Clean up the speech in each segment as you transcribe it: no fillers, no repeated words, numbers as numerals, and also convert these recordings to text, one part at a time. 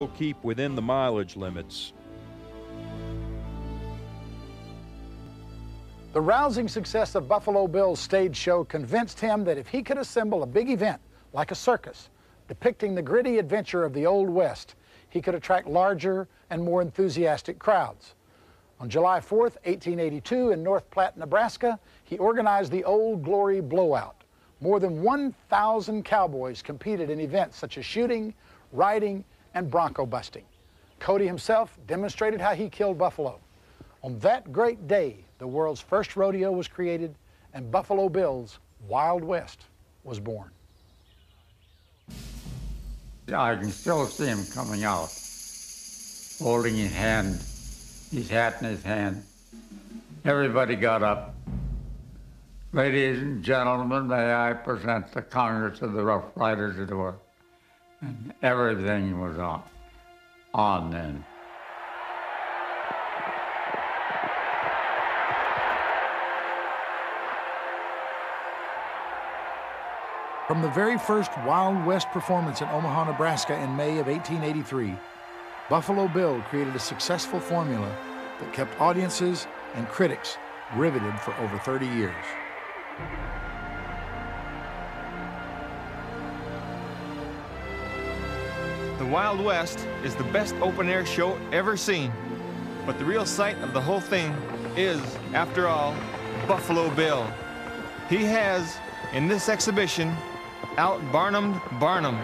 keep within the mileage limits. The rousing success of Buffalo Bill's stage show convinced him that if he could assemble a big event, like a circus, depicting the gritty adventure of the Old West, he could attract larger and more enthusiastic crowds. On July 4th, 1882, in North Platte, Nebraska, he organized the Old Glory Blowout. More than 1,000 cowboys competed in events such as shooting, riding, and bronco busting. Cody himself demonstrated how he killed buffalo. On that great day, the world's first rodeo was created, and Buffalo Bill's Wild West was born. I can still see him coming out, holding his hand, his hat in his hand. Everybody got up. Ladies and gentlemen, may I present the Congress of the Rough Riders of the World. And everything was on then. From the very first Wild West performance in Omaha, Nebraska in May of 1883, Buffalo Bill created a successful formula that kept audiences and critics riveted for over 30 years. The Wild West is the best open-air show ever seen. But the real sight of the whole thing is, after all, Buffalo Bill. He has, in this exhibition, out Barnumed Barnum.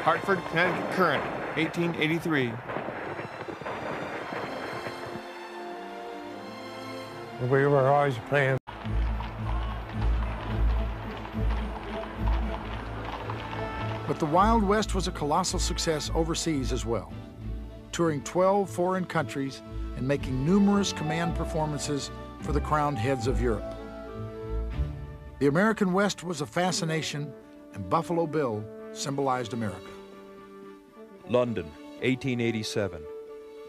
Hartford, Connecticut Current, 1883. We were always playing. But the Wild West was a colossal success overseas as well, touring 12 foreign countries and making numerous command performances for the crowned heads of Europe. The American West was a fascination, and Buffalo Bill symbolized America. London, 1887.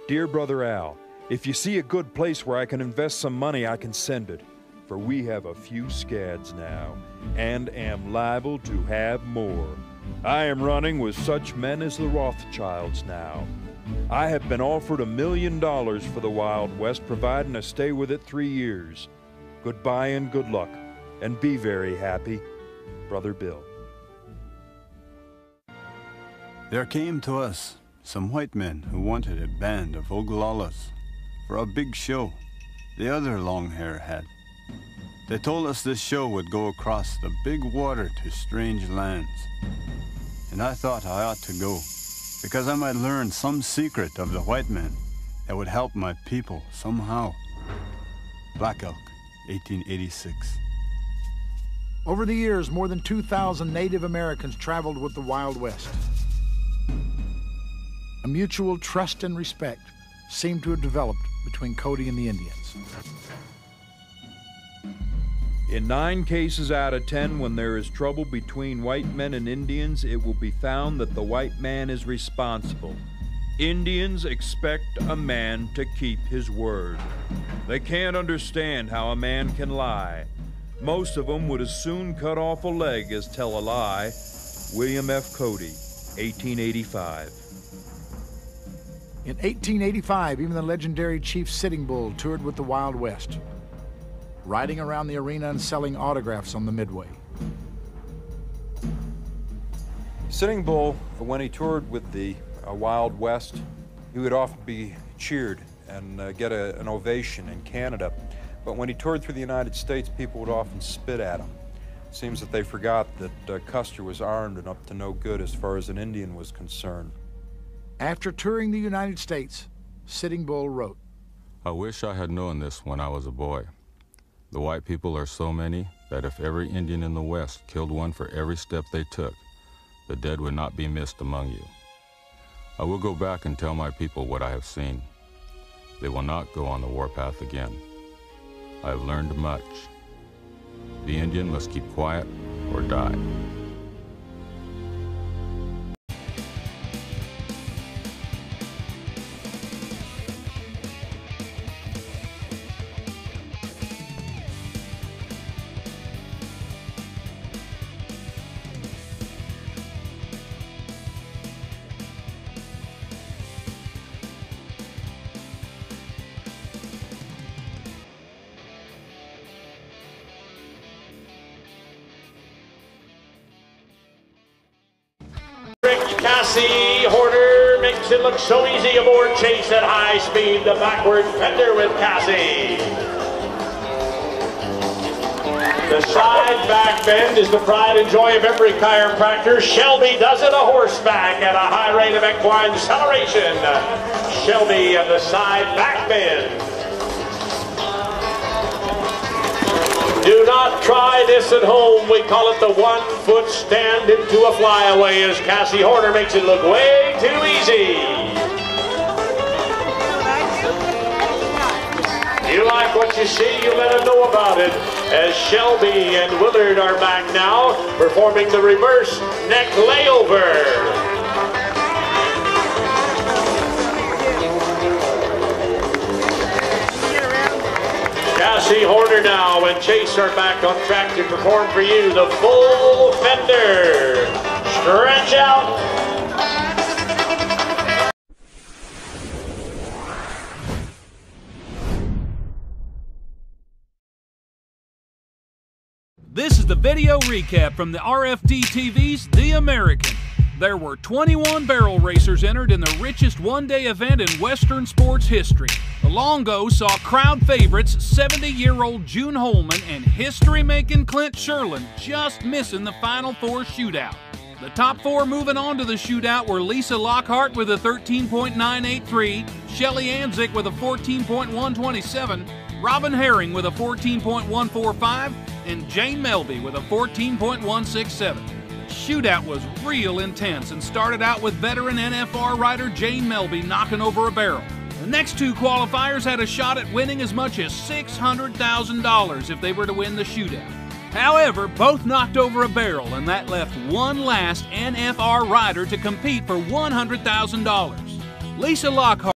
Dear Brother Al, if you see a good place where I can invest some money, I can send it, for we have a few scads now, and am liable to have more. I am running with such men as the Rothschilds now. I have been offered $1 million for the Wild West, providing I stay with it 3 years. Goodbye and good luck, and be very happy, Brother Bill. There came to us some white men who wanted a band of Oglalas for a big show the other long hair had. They told us this show would go across the big water to strange lands. And I thought I ought to go, because I might learn some secret of the white men that would help my people somehow. Black Elk, 1886. Over the years, more than 2,000 Native Americans traveled with the Wild West. A mutual trust and respect seemed to have developed between Cody and the Indians. In 9 cases out of 10, when there is trouble between white men and Indians, it will be found that the white man is responsible. Indians expect a man to keep his word. They can't understand how a man can lie. Most of them would as soon cut off a leg as tell a lie. William F. Cody, 1885. In 1885, even the legendary Chief Sitting Bull toured with the Wild West, riding around the arena and selling autographs on the Midway. Sitting Bull, when he toured with the Wild West, he would often be cheered and get an ovation in Canada. But when he toured through the United States, people would often spit at him. It seems that they forgot that Custer was armed and up to no good as far as an Indian was concerned. After touring the United States, Sitting Bull wrote, I wish I had known this when I was a boy. The white people are so many that if every Indian in the West killed one for every step they took, the dead would not be missed among you. I will go back and tell my people what I have seen. They will not go on the warpath again. I have learned much. The Indian must keep quiet or die. Cassie Horner makes it look so easy aboard Chase at high speed. The backward fender with Cassie. The side back bend is the pride and joy of every chiropractor. Shelby does it a horseback at a high rate of equine acceleration. Shelby and the side back bend. Do not try this at home. We call it the 1 foot stand into a flyaway as Cassie Horner makes it look way too easy. You like what you see, you let them know about it. As Shelby and Willard are back now, performing the reverse neck layover. Cassie Horner now and Chase are back on track to perform for you the full fender. Stretch out. This is the video recap from the RFD TV's The American. There were 21 barrel racers entered in the richest one-day event in Western sports history. The Longo saw crowd favorites 70-year-old June Holman and history-making Clint Sherlin just missing the Final Four shootout. The top 4 moving on to the shootout were Lisa Lockhart with a 13.983, Shelly Anzik with a 14.127, Robin Herring with a 14.145, and Jane Melby with a 14.167. The shootout was real intense and started out with veteran NFR rider Jane Melby knocking over a barrel. The next 2 qualifiers had a shot at winning as much as $600,000 if they were to win the shootout. However, both knocked over a barrel, and that left one last NFR rider to compete for $100,000. Lisa Lockhart